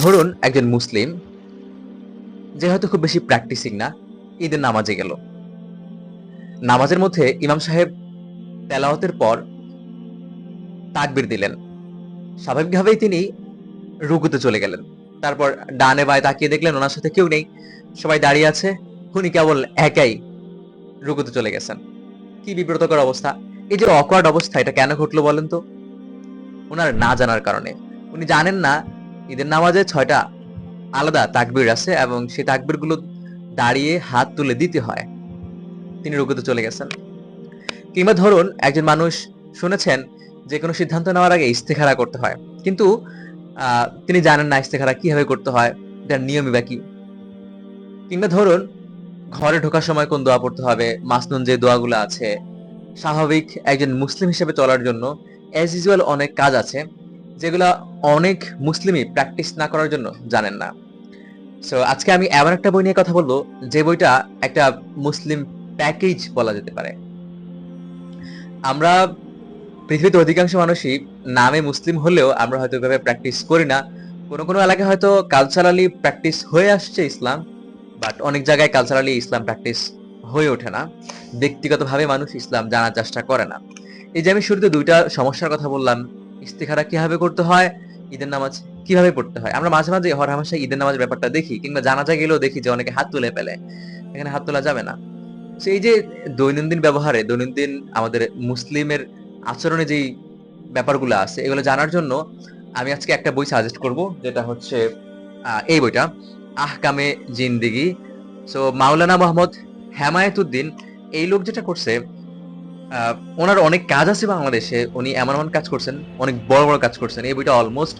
ধরুন একজন মুসলিম যে হয়তো খুব বেশি প্র্যাকটিসিং না, ঈদের নামাজে গেল। নামাজের মধ্যে ইমাম সাহেব তেলাওয়াতের পর তাকবীর দিলেন। স্বাভাবিকভাবেই তিনি রুকুতে চলে গেলেন। তারপর ডানে বাঁয়ে তাকিয়ে দেখলেন ওনার সাথে কেউ নেই, সবাই দাঁড়িয়ে আছে, উনি কেবল একাই রুকুতে চলে গেছেন। কি বিব্রতকর অবস্থা! এই যে অকওয়ার্ড অবস্থা, এটা কেন ঘটলো বলেন তো? ওনার না জানার কারণে। উনি জানেন না ঈদের নামাজে ৬টা আলাদা তাকবীর আছে এবং সেই তাকবীর গুলো দাঁড়িয়ে হাত তুলে দিতে হয়। তিনি রুকুতে চলে গেছেন। কিংবা ধরুন একজন মানুষ শুনেছেন যে কোনো সিদ্ধান্ত নেওয়ার আগে ইস্তেখারা করতে হয়, কিন্তু তিনি জানেন না ইস্তেখারা কিভাবে করতে হয়, এটার নিয়মই বা কি। কিংবা ধরুন ঘরে ঢোকার সময় কোন দোয়া পড়তে হবে, মাসনুন যে দোয়াগুলো আছে, স্বাভাবিক একজন মুসলিম হিসেবে চলার জন্য অ্যাজ ইউজুয়াল অনেক কাজ আছে যেগুলা অনেক মুসলিমই প্র্যাকটিস না করার জন্য জানেন না। সো আজকে আমি এমন একটা বই নিয়ে কথা বলবো যে বইটা একটা মুসলিম প্যাকেজ বলা যেতে পারে। আমরা পৃথিবীতে অধিকাংশ মানুষই নামে মুসলিম হলেও আমরা হয়তো এভাবে প্র্যাকটিস করি না। কোনো কোনো এলাকায় হয়তো কালচারালি প্র্যাকটিস হয়ে আসছে ইসলাম, বাট অনেক জায়গায় কালচারালি ইসলাম প্র্যাকটিস হয়ে ওঠে না। ব্যক্তিগতভাবে মানুষ ইসলাম জানার চেষ্টা করে না। এই যে আমি শুরুতে দুইটা সমস্যার কথা বললাম, ইস্তিখারা কিভাবে করতে হয়, ঈদের নামাজ কিভাবে পড়তে হয়। আমরা মাঝে মাঝে হরহামেশা ঈদের নামাজ ব্যাপারটা দেখি, কিংবা জানাজা গেলেও দেখি যে অনেকে হাত তুলে ফেলে। এখানে হাত তোলা যাবে না। তো এই যে দৈনন্দিন ব্যবহারে, দৈনন্দিন আমাদের মুসলিমের আচরণে যেই ব্যাপারগুলো আছে, এগুলো জানার জন্য আমি আজকে একটা বই সাজেস্ট করব, যেটা হচ্ছে এই বইটা, আহকামে জিন্দেগি। সো মাওলানা মোহাম্মদ হেমায়েতুদ্দিন, এই লোক যেটা করছে, ওনার অনেক কাজ আছে বাংলাদেশে, উনি এমন এমন কাজ করছেন, অনেক বড় বড় কাজ করছেন। এই বইটা অলমোস্ট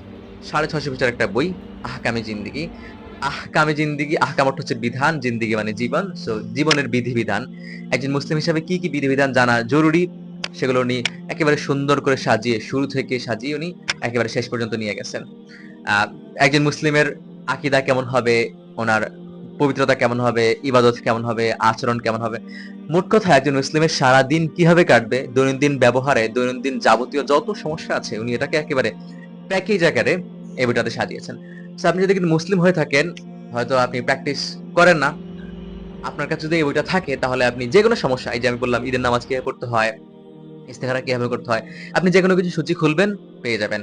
650 পৃষ্ঠার একটা বই, আহকামে জিন্দেগি। আহকামে জিন্দেগি, আহকাম অর্থ হচ্ছে বিধান, জিন্দেগি মানে জীবন। সো জীবনের বিধিবিধান, একজন মুসলিম হিসেবে কি কি বিধিবিধান জানা জরুরি, সেগুলো উনি একেবারে সুন্দর করে সাজিয়ে, শুরু থেকে সাজিয়ে উনি একেবারে শেষ পর্যন্ত নিয়ে গেছেন। একজন মুসলিমের আকীদা কেমন হবে, ওনার পবিত্রতা কেমন হবে, ইবাদত কেমন হবে, আচরণ কেমন হবে, মোট কথা একজন মুসলিমের সারা দিন কিভাবে কাটবে, দৈনন্দিন ব্যবহারে, দৈনন্দিন যাবতীয় যত সমস্যা আছে, উনি এটাকে একেবারে প্যাকেজ আকারে এই বইটাতে সাজিয়েছেন। সো আপনি যদি কিন্তু মুসলিম হয়ে থাকেন, হয়তো আপনি প্র্যাকটিস করেন না, আপনার কাছে যদি এই বইটা থাকে, তাহলে আপনি যে কোনো সমস্যা, এই যে আমি বললাম ঈদের নামাজ কিভাবে পড়তে হয়, ইস্তেখারা কিভাবে করতে হয়, আপনি যে কোনো কিছু সূচি খুলবেন, পেয়ে যাবেন।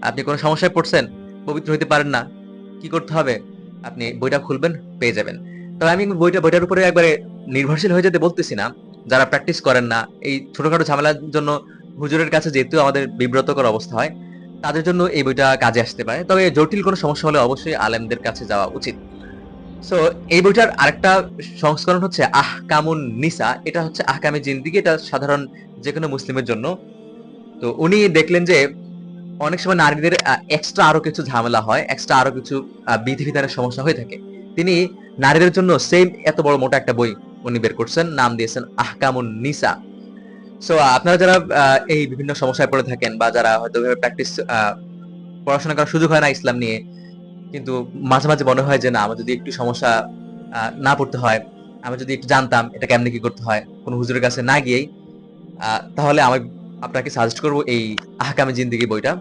আপনি কোনো সমস্যায় পড়ছেন, পবিত্র হইতে পারেন না, কি করতে হবে, আপনি বইটা খুলবেন, পেয়ে যাবেন। তবে আমি বইটার উপরে একবারে নির্ভরশীল হয়ে যেতে বলতেছি না। যারা প্র্যাকটিস করেন না, এই ছোটখাটো ঝামেলার জন্য হুজুরের কাছে যেতেও আমাদের বিব্রতকর অবস্থা হয়, তাদের জন্য এই বইটা কাজে আসতে পারে। তবে জটিল কোনো সমস্যা হলে অবশ্যই আলেমদের কাছে যাওয়া উচিত। সো এই বইটার আরেকটা সংস্করণ হচ্ছে আহকামুন নিসা, এটা হচ্ছে আহকামে জিন্দেগি, এটা সাধারণ যে কোনো মুসলিমের জন্য। তো উনি দেখলেন যে অনেক সময় নারীদের এক্সট্রা আরো কিছু ঝামেলা হয়, এক্সট্রা আরো কিছু বিধিবিধানের সমস্যা হয়ে থাকে। তিনি নারীদের জন্য সেম এত বড় মোটা একটা বই উনি বের করছেন, নাম দিয়েছেন আহকামুন নিসা। সো আপনারা যারা এই বিভিন্ন সমস্যায় পড়ে থাকেন, বা যারা হয়তো প্র্যাকটিস পড়াশোনা করার সুযোগ হয় না ইসলাম নিয়ে, কিন্তু মাঝে মাঝে মনে হয় যে না, আমার যদি একটু সমস্যা না পড়তে হয়, আমি যদি একটু জানতাম এটা কেমনে কি করতে হয়, কোন হুজুরের কাছে না গিয়েই, তাহলে আমি আপনাকে সাজেস্ট করব এই আহকামে জিন্দেগি বইটা।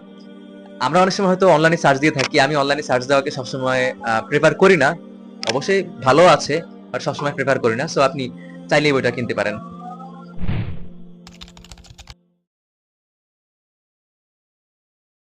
আমরা অনেক সময় হয়তো অনলাইনে সার্চ দিয়ে থাকি, আমি অনলাইনে সার্চ দেওয়াকে সবসময় প্রেফার করি না। অবশ্যই ভালো আছে, বাট সবসময় প্রেফার করি না। সো আপনি চাইলে এই বইটা কিনতে পারেন।